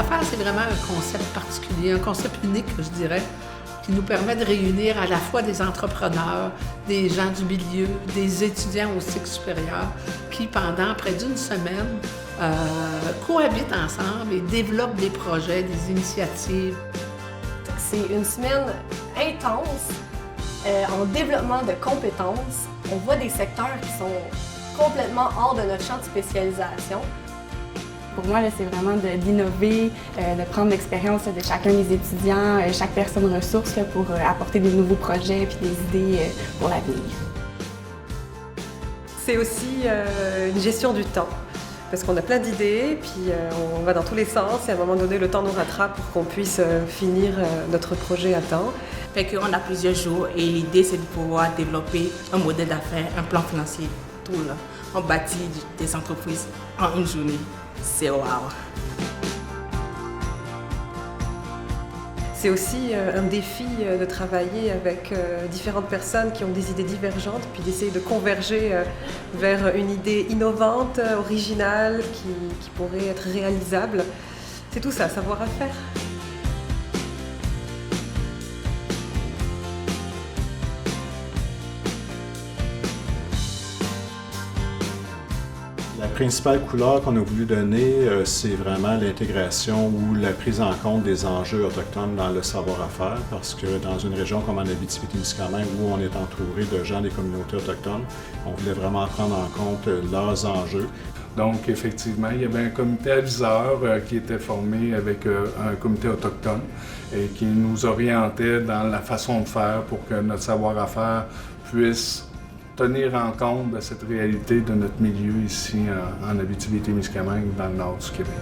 d'affaires, c'est vraiment un concept particulier, un concept unique, je dirais, qui nous permet de réunir à la fois des entrepreneurs, des gens du milieu, des étudiants au cycle supérieur, qui, pendant près d'une semaine, cohabitent ensemble et développent des projets, des initiatives. C'est une semaine intense en développement de compétences. On voit des secteurs qui sont complètement hors de notre champ de spécialisation. Pour moi, c'est vraiment d'innover, de prendre l'expérience de chacun des étudiants, chaque personne ressource pour apporter des nouveaux projets et des idées pour l'avenir. C'est aussi une gestion du temps, parce qu'on a plein d'idées, puis on va dans tous les sens et à un moment donné, le temps nous rattrape pour qu'on puisse finir notre projet à temps. Fait qu'on a plusieurs jours et l'idée, c'est de pouvoir développer un modèle d'affaires, un plan financier, tout là. On bâtit des entreprises en une journée. C'est wow! C'est aussi un défi de travailler avec différentes personnes qui ont des idées divergentes, puis d'essayer de converger vers une idée innovante, originale, qui pourrait être réalisable. C'est tout ça, savoir à faire. La principale couleur qu'on a voulu donner, c'est vraiment l'intégration ou la prise en compte des enjeux autochtones dans le savoir-faire, parce que dans une région comme en Abitibi-Témiscamingue, où on est entouré de gens des communautés autochtones, on voulait vraiment prendre en compte leurs enjeux. Donc, effectivement, il y avait un comité aviseur qui était formé avec un comité autochtone et qui nous orientait dans la façon de faire pour que notre savoir-faire puisse tenir en compte de cette réalité de notre milieu ici en Abitibi-Témiscamingue, dans le nord du Québec.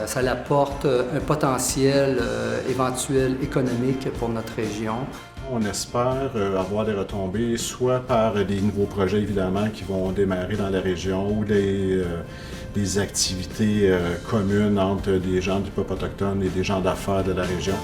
Ça apporte un potentiel éventuel économique pour notre région. On espère avoir des retombées, soit par des nouveaux projets évidemment qui vont démarrer dans la région ou des activités communes entre des gens du peuple autochtone et des gens d'affaires de la région.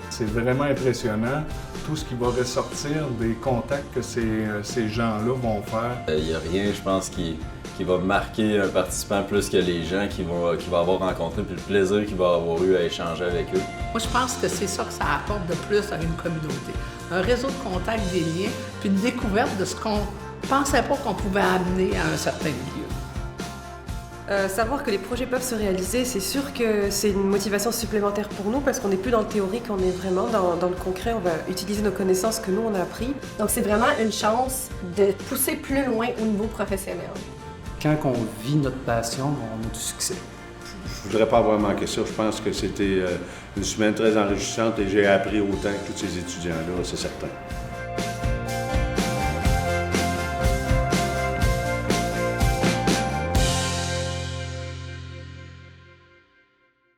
C'est vraiment impressionnant tout ce qui va ressortir des contacts que ces gens-là vont faire. Il n'y a rien, je pense, qui va marquer un participant plus que les gens qu'il va avoir rencontrés, puis le plaisir qu'il va avoir eu à échanger avec eux. Moi, je pense que c'est ça que ça apporte de plus à une communauté. Un réseau de contacts, des liens, puis une découverte de ce qu'on ne pensait pas qu'on pouvait amener à un certain milieu. Savoir que les projets peuvent se réaliser, c'est sûr que c'est une motivation supplémentaire pour nous parce qu'on n'est plus dans le théorique, on est vraiment dans le concret, on va utiliser nos connaissanses que nous on a appris. Donc c'est vraiment une chance de pousser plus loin au niveau professionnel. Quand on vit notre passion, on a du succès. Je ne voudrais pas avoir manqué ça. Je pense que c'était une semaine très enrichissante et j'ai appris autant que tous ces étudiants-là, c'est certain.